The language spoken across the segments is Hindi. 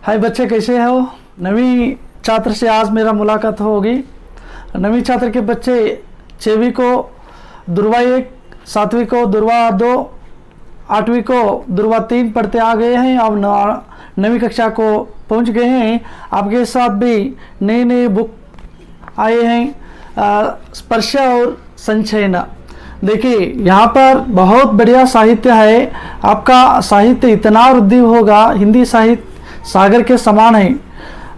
हाय बच्चे, कैसे हो? नवीं छात्र से आज मेरा मुलाकात होगी। नवीं छात्र के बच्चे 6वीं को दुर्वा 1, 7वीं को दुर्वा 2, 8वीं को दुर्वा 3 पढ़ते आ गए हैं। अब 9वीं कक्षा को पहुंच गए हैं। आपके साथ भी नई नई बुक आए हैं, स्पर्श और संचयन। देखिए, यहाँ पर बहुत बढ़िया साहित्य है। आपका साहित्य इतना वृद्धि होगा, हिंदी साहित्य सागर के समान है।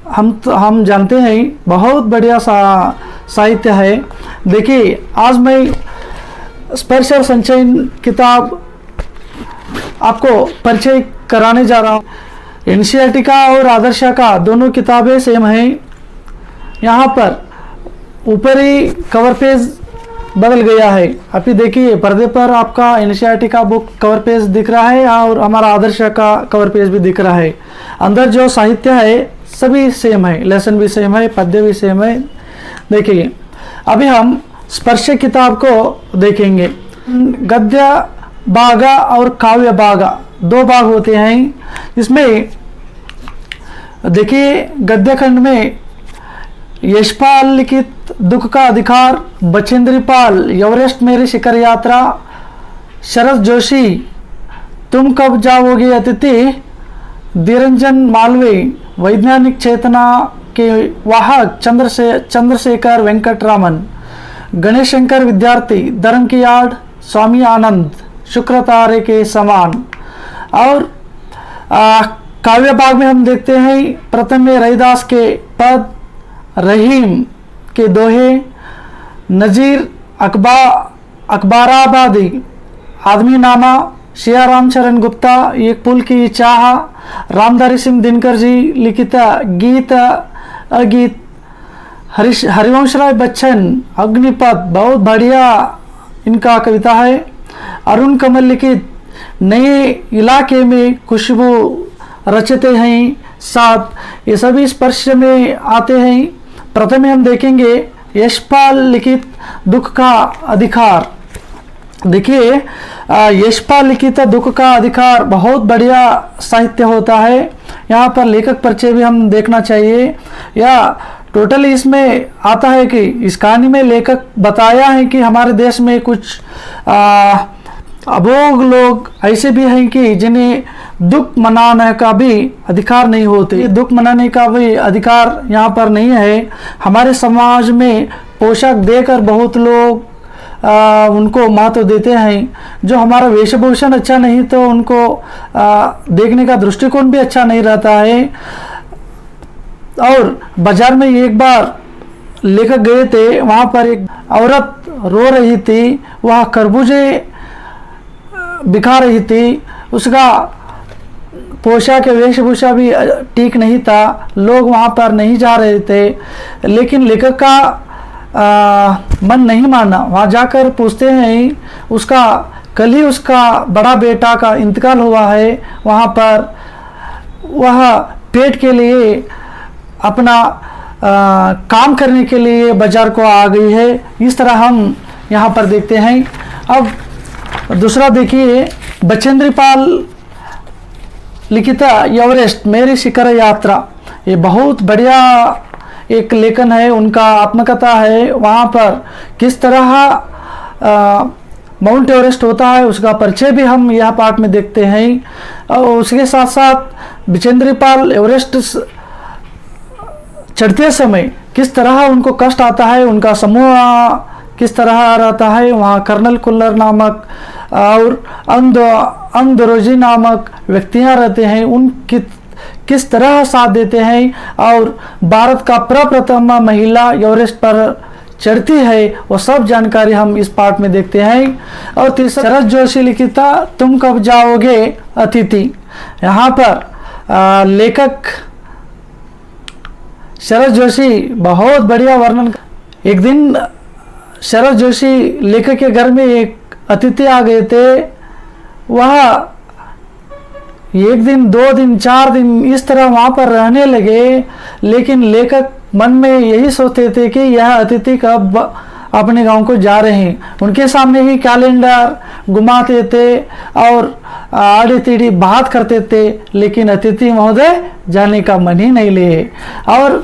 हम जानते हैं, बहुत बढ़िया साहित्य है। देखिए, आज मैं स्पर्श और संचयन किताब आपको परिचय कराने जा रहा हूँ। एनसीईआरटी का और आदर्श का दोनों किताबें सेम हैं। यहाँ पर ऊपरी कवर पेज बदल गया है। अभी देखिए, पर्दे पर आपका एनसीईआरटी का बुक कवर पेज दिख रहा है और हमारा आदर्श का कवर पेज भी दिख रहा है। अंदर जो साहित्य है सभी सेम है, लेसन भी सेम है, पद्य भी सेम है। देखिए, अभी हम स्पर्श किताब को देखेंगे। गद्य भागा और काव्य भागा दो भाग होते हैं। इसमें देखिए, गद्य खंड में यशपाल लिखित दुख का अधिकार, बचेंद्री पाल एवरेस्ट मेरी शिखर यात्रा, शरद जोशी तुम कब जाओगे अतिथि, धीरंजन मालवी वैज्ञानिक चेतना के वाहक, चंद्रशेखर वेंकटरामन, गणेश शंकर विद्यार्थी, धर्म की आड़, स्वामी आनंद, शुक्र तारे के समान। और काव्य भाग में हम देखते हैं, प्रथम में रविदास के पद, रहीम के दोहे, नजीर अकबराबादी, आदमी नामा, शिया रामचरण गुप्ता, एक पुल की चाह, रामधारी सिंह दिनकर जी लिखित गीत अगीत, हरिवंश राय बच्चन अग्निपथ, बहुत बढ़िया इनका कविता है। अरुण कमल लिखित नए इलाके में खुशबू रचते हैं साथ, ये सभी स्पर्श में आते हैं। प्रथम हम देखेंगे यशपाल लिखित दुख का अधिकार। देखिए, यशपाल लिखित दुख का अधिकार बहुत बढ़िया साहित्य होता है। यहाँ पर लेखक परिचय भी हम देखना चाहिए। या टोटली इसमें आता है कि इस कहानी में लेखक बताया है कि हमारे देश में कुछ अभोग लोग ऐसे भी हैं कि जिन्हें दुख मनाने का भी अधिकार नहीं होते। दुख मनाने का भी अधिकार यहाँ पर नहीं है। हमारे समाज में पोशाक देकर बहुत लोग उनको महत्व देते हैं। जो हमारा वेशभूषण अच्छा नहीं तो उनको देखने का दृष्टिकोण भी अच्छा नहीं रहता है। और बाजार में एक बार लेकर गए थे, वहाँ पर एक औरत रो रही थी, वह खरबूजे दिखा रही थी, उसका पोशाक वेशभूषा भी ठीक नहीं था। लोग वहाँ पर नहीं जा रहे थे, लेकिन लेखक का मन नहीं माना। वहाँ जाकर पूछते हैं, उसका कल ही उसका बड़ा बेटा का इंतकाल हुआ है। वहाँ पर वह पेट के लिए अपना काम करने के लिए बाजार को आ गई है। इस तरह हम यहाँ पर देखते हैं। अब दूसरा देखिए, बचेंद्री पाल लिखित एवरेस्ट मेरी शिखर यात्रा, ये बहुत बढ़िया एक लेखन है, उनका आत्मकथा है। वहाँ पर किस तरह माउंट एवरेस्ट होता है उसका परिचय भी हम यह पाठ में देखते हैं। और उसके साथ साथ बचेंद्री पाल एवरेस्ट चढ़ते समय किस तरह उनको कष्ट आता है, उनका समूह किस तरह रहता है। वहाँ कर्नल कुल्लर नामक और अंदरोजी नामक व्यक्तियाँ रहते हैं, उन किस तरह साथ देते हैं। और भारत का प्रप्रथम महिला एवरेस्ट पर चढ़ती है, वो सब जानकारी हम इस पाठ में देखते हैं। और तीसरा शरद जोशी लिखित तुम कब जाओगे अतिथि। यहाँ पर लेखक शरद जोशी बहुत बढ़िया वर्णन। एक दिन शरद जोशी लेखक के घर में एक अतिथि आ गए थे। वह एक दिन, 2 दिन, 4 दिन इस तरह वहाँ पर रहने लगे, लेकिन लेखक मन में यही सोचते थे कि यह अतिथि कब अपने गांव को जा रहे हैं, उनके सामने ही कैलेंडर घुमाते थे और आड़ी टीड़ी बात करते थे, लेकिन अतिथि महोदय जाने का मन ही नहीं लिए। और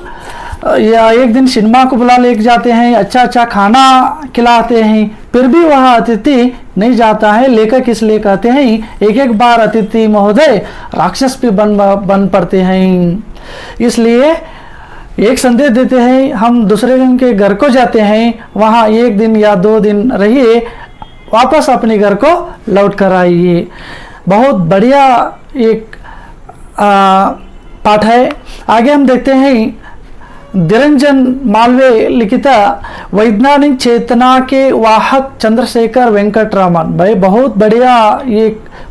या एक दिन सिनेमा को बुला लेके जाते हैं, अच्छा अच्छा खाना खिलाते हैं, फिर भी वह अतिथि नहीं जाता है। लेखक इसलिए कहते हैं एक एक बार अतिथि महोदय राक्षस भी बन पड़ते हैं। इसलिए एक संदेश देते हैं, हम दूसरे दिन के घर को जाते हैं, वहाँ एक दिन या 2 दिन रहिए, वापस अपने घर को लौट कर आइए। बहुत बढ़िया एक पाठ है। आगे हम देखते हैं निरंजन मालवीय लिखित वैज्ञानिक चेतना के वाहक चंद्रशेखर वेंकटरामन। भाई बहुत बढ़िया ये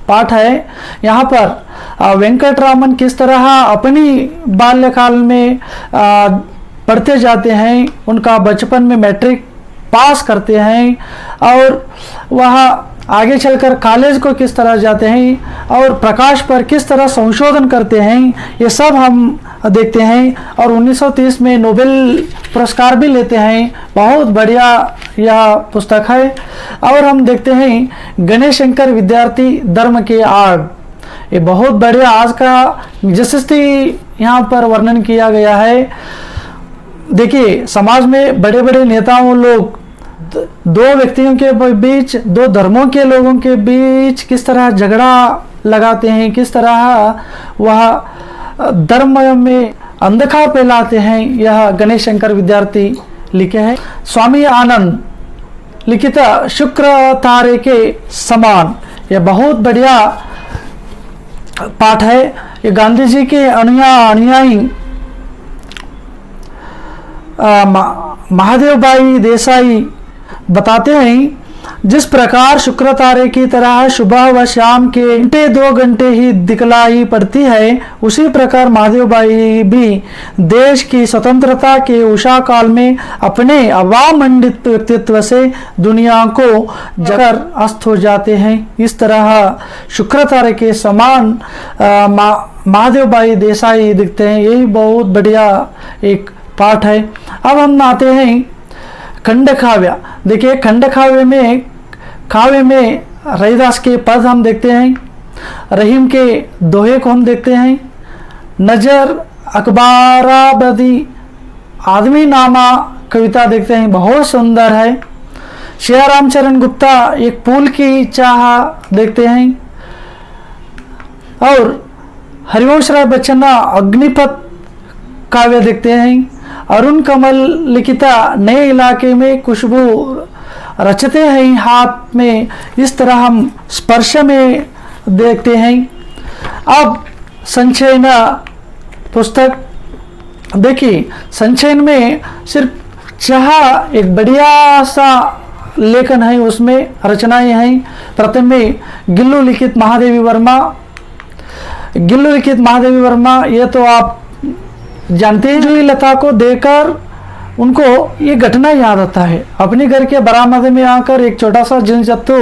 पाठ है। यहाँ पर वेंकटरामन किस तरह अपनी बाल्यकाल में पढ़ते जाते हैं, उनका बचपन में मैट्रिक पास करते हैं और वह आगे चलकर कॉलेज को किस तरह जाते हैं और प्रकाश पर किस तरह संशोधन करते हैं, ये सब हम देखते हैं। और 1930 में नोबेल पुरस्कार भी लेते हैं। बहुत बढ़िया यह पुस्तक है। और हम देखते हैं गणेश शंकर विद्यार्थी धर्म के आड़, ये बहुत बढ़िया आज का यशस्वी यहाँ पर वर्णन किया गया है। देखिए समाज में बड़े बड़े नेताओं लोग 2 व्यक्तियों के बीच, 2 धर्मों के लोगों के बीच किस तरह झगड़ा लगाते हैं, किस तरह वह धर्म में अंधकार फैलाते हैं, यह गणेश शंकर विद्यार्थी लिखे हैं। स्वामी आनंद लिखित शुक्र तारे के समान, यह बहुत बढ़िया पाठ है। ये गांधी जी के अनुयायी महादेव भाई देसाई बताते हैं, जिस प्रकार शुक्र तारे की तरह सुबह व शाम के 2 घंटे ही दिखलाई पड़ती है, उसी प्रकार महादेव भाई भी देश की स्वतंत्रता के उषा काल में अपने अवामंडित व्यक्तित्व से दुनिया को जगर अस्त हो जाते हैं। इस तरह शुक्र तारे के समान महादेव भाई देसाई दिखते हैं। यही बहुत बढ़िया एक पाठ है। अब हम आते हैं खंड काव्य। देखिए खंड काव्य में रविदास के पद हम देखते हैं, रहीम के दोहे को हम देखते हैं, नजर अकबराबादी आदमी नामा कविता देखते हैं, बहुत सुंदर है। श्री रामचरण गुप्ता एक फूल की चाह देखते हैं और हरिवंश राय बच्चन अग्निपथ काव्य देखते हैं। अरुण कमल लिखिता नए इलाके में खुशबू रचते हैं हाथ में, इस तरह हम स्पर्श में देखते हैं। अब संचयन पुस्तक देखिए, संचयन में सिर्फ चाह एक बढ़िया सा लेखन है, उसमें रचनाएं हैं। प्रथम में गिल्लू लिखित महादेवी वर्मा, ये तो आप जानते हैं। जूही लता को देखकर उनको ये घटना याद आता है। अपने घर के बरामदे में आकर एक छोटा सा जिनजत्तू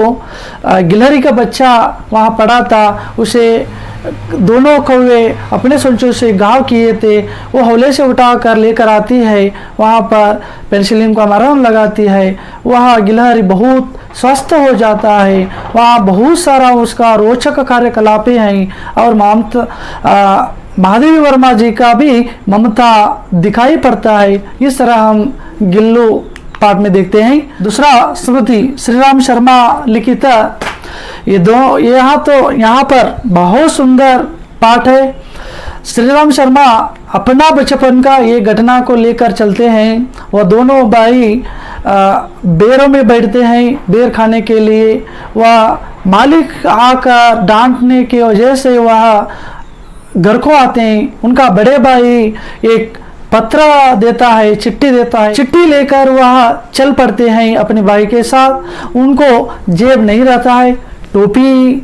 गिलहरी का बच्चा वहाँ पड़ा था, उसे दोनों कौवे अपने सुलझों से घाव किए थे, वो हौले से उठाकर लेकर आती है, वहाँ पर पेनिसिलिन का मरहम लगाती है, वह गिलहरी बहुत स्वस्थ हो जाता है। वहाँ बहुत सारा उसका रोचक कार्यकलापें हैं और महादेवी वर्मा जी का भी ममता दिखाई पड़ता है। इस तरह हम गिल्लू पाठ में देखते हैं। दूसरा स्मृति श्री राम शर्मा लिखित, ये दो यहाँ पर बहुत सुंदर पाठ है। श्री राम शर्मा अपना बचपन का ये घटना को लेकर चलते हैं। वह दोनों भाई बेरों में बैठते हैं बेर खाने के लिए। वह मालिक आकर डांटने की वजह से वह घर को आते हैं। उनका बड़े भाई एक पत्र देता है, चिट्ठी देता है, चिट्ठी लेकर वह चल पड़ते हैं अपने भाई के साथ। उनको जेब नहीं रहता है, टोपी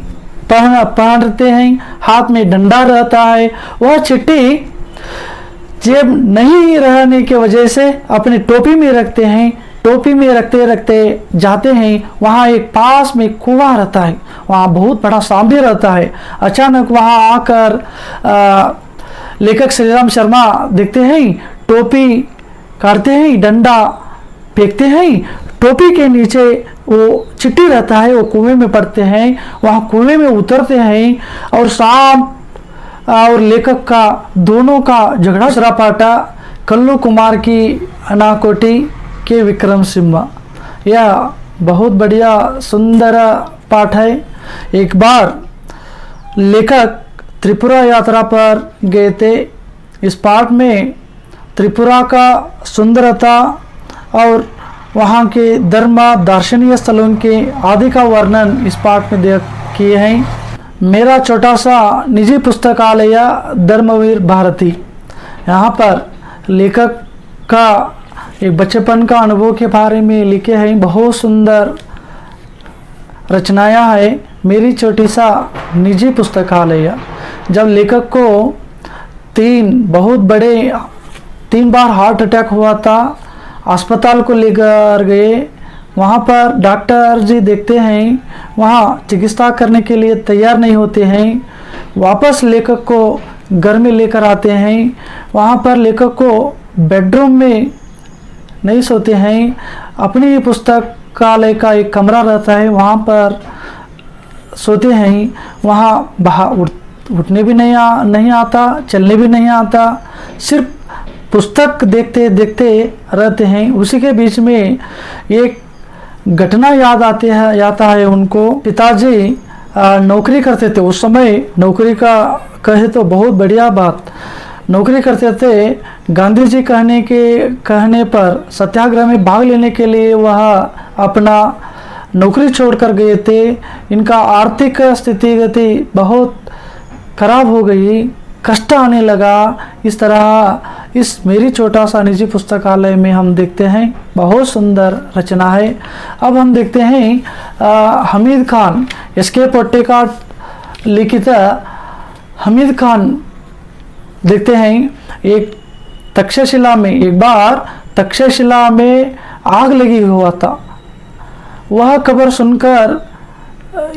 पहनते हैं, हाथ में डंडा रहता है। वह चिट्ठी जेब नहीं रहने की वजह से अपने टोपी में रखते हैं। टोपी में रखते रखते जाते हैं, वहाँ एक पास में कुआं रहता है, वहाँ बहुत बड़ा सांप भी रहता है। अचानक वहाँ आकर लेखक श्री राम शर्मा देखते हैं, टोपी काटते हैं, डंडा फेंकते हैं, टोपी के नीचे वो चिट्ठी रहता है, वो कुएं में पड़ते हैं, वहाँ कुएं में उतरते हैं और सांप और लेखक का दोनों का झगड़ा। दूसरा पाटा कल्लू कुमार की अनाकोटी के विक्रम सिम्हा। यह बहुत बढ़िया सुंदर पाठ है। एक बार लेखक त्रिपुरा यात्रा पर गए थे। इस पाठ में त्रिपुरा का सुंदरता और वहाँ के धर्म दार्शनिक स्थलों के आदि का वर्णन इस पाठ में किए हैं। मेरा छोटा सा निजी पुस्तकालय धर्मवीर भारती, यहाँ पर लेखक का एक बचपन का अनुभव के बारे में लिखे हैं। बहुत सुंदर रचनाएं है। मेरी छोटी सा निजी पुस्तकालय। जब लेखक को तीन बार हार्ट अटैक हुआ था, अस्पताल को लेकर गए। वहाँ पर डॉक्टर जी देखते हैं, वहाँ चिकित्सा करने के लिए तैयार नहीं होते हैं। वापस लेखक को घर में लेकर आते हैं। वहाँ पर लेखक को बेडरूम में नहीं सोते हैं, अपनी पुस्तकालय का एक कमरा रहता है, वहाँ पर सोते हैं। वहाँ बाहर उठने भी नहीं आता, चलने भी नहीं आता, सिर्फ पुस्तक देखते देखते रहते हैं। उसी के बीच में एक घटना याद आता है उनको। पिताजी नौकरी करते थे। उस समय नौकरी का कहे तो बहुत बढ़िया बात, नौकरी करते थे। गांधी जी कहने पर सत्याग्रह में भाग लेने के लिए वह अपना नौकरी छोड़कर गए थे। इनका आर्थिक स्थिति बहुत खराब हो गई, कष्ट आने लगा। इस तरह इस मेरी छोटा सा निजी पुस्तकालय में हम देखते हैं। बहुत सुंदर रचना है। अब हम देखते हैं हमीद खान, एसके पोट्टेकाट लिखित हमीद खान देखते हैं। एक तक्षशिला में, एक बार तक्षशिला में आग लगी हुआ था। वह खबर सुनकर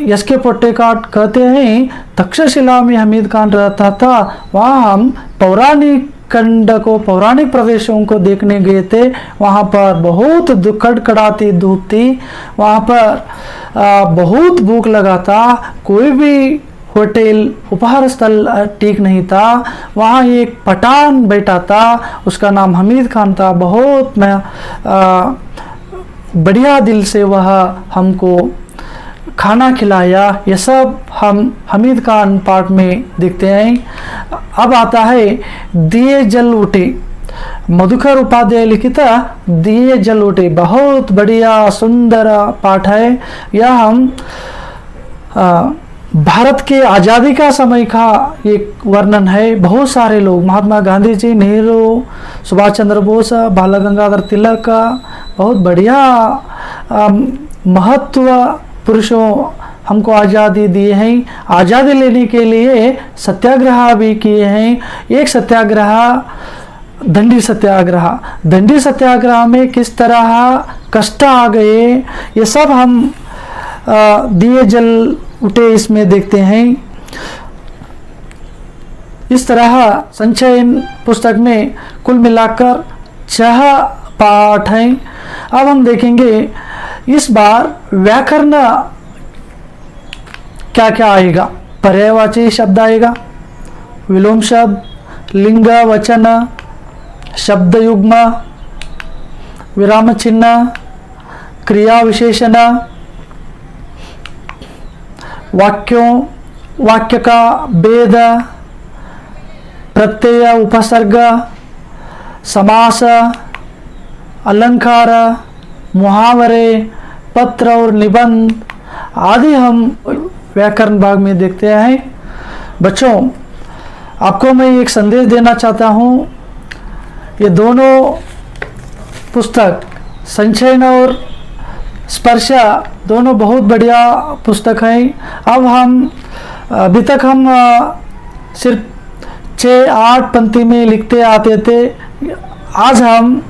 एसके पोट्टेकाट कहते हैं तक्षशिला में हमीद खान रहता था। वहाँ हम पौराणिक खंड को, पौराणिक प्रदेशों को देखने गए थे। वहाँ पर बहुत कड़कड़ाती धूप थी। वहाँ पर बहुत भूख लगा था। कोई भी होटल, उपहार स्थल ठीक नहीं था। वहाँ एक पठान बैठा था, उसका नाम हमीद खान था। बहुत बढ़िया दिल से वह हमको खाना खिलाया। ये सब हम हमीद खान पाठ में देखते हैं। अब आता है दिए जल उठे, मधुकर उपाध्याय लिखित दिए जल उठे। बहुत बढ़िया सुंदर पाठ है। यह हम भारत के आज़ादी का समय का एक वर्णन है। बहुत सारे लोग, महात्मा गांधी जी, नेहरू, सुभाष चंद्र बोस, बाल गंगाधर तिलक का बहुत बढ़िया महत्व पुरुषों हमको आज़ादी दिए हैं। आज़ादी लेने के लिए सत्याग्रह भी किए हैं। एक सत्याग्रह दंडी सत्याग्रह, दंडी सत्याग्रह में किस तरह कष्ट आ गए, ये सब हम दिए जल उठे इसमें देखते हैं। इस तरह संचयन पुस्तक में कुल मिलाकर 6 पाठ हैं। अब हम देखेंगे इस बार व्याकरण क्या क्या आएगा। पर्यायवाची शब्द आएगा, विलोम शब्द, लिंग वचन, शब्द युग्म, विराम चिन्ह, क्रिया विशेषण, वाक्य का भेद, प्रत्यय, उपसर्ग, समास, अलंकार, मुहावरे, पत्र और निबंध आदि हम व्याकरण भाग में देखते हैं। बच्चों, आपको मैं एक संदेश देना चाहता हूँ। ये दोनों पुस्तक, संचयन और स्पर्श, दोनों बहुत बढ़िया पुस्तक हैं। अब हम अभी तक हम सिर्फ 6-8 पंक्ति में लिखते आते थे। आज हम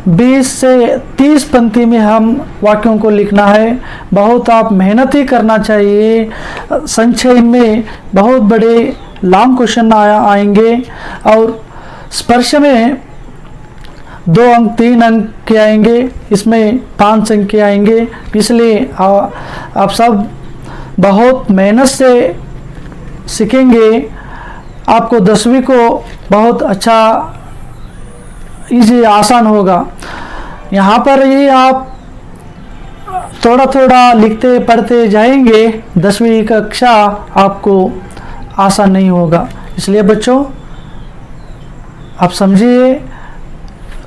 20 से 30 पंक्ति में हम वाक्यों को लिखना है। बहुत आप मेहनत ही करना चाहिए। संचयन में बहुत बड़े लॉन्ग क्वेश्चन आएंगे और स्पर्श में 2 अंक 3 अंक के आएंगे, इसमें 5 अंक के आएंगे। इसलिए आप सब बहुत मेहनत से सीखेंगे, आपको 10वीं को बहुत अच्छा इजी आसान होगा। यहाँ पर ही आप थोड़ा थोड़ा लिखते पढ़ते जाएंगे, 10वीं कक्षा आपको आसान नहीं होगा। इसलिए बच्चों आप समझिए,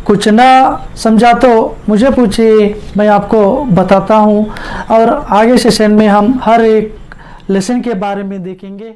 कुछ ना समझा तो मुझे पूछिए, मैं आपको बताता हूँ। और आगे सेशन में हम हर एक लेसन के बारे में देखेंगे।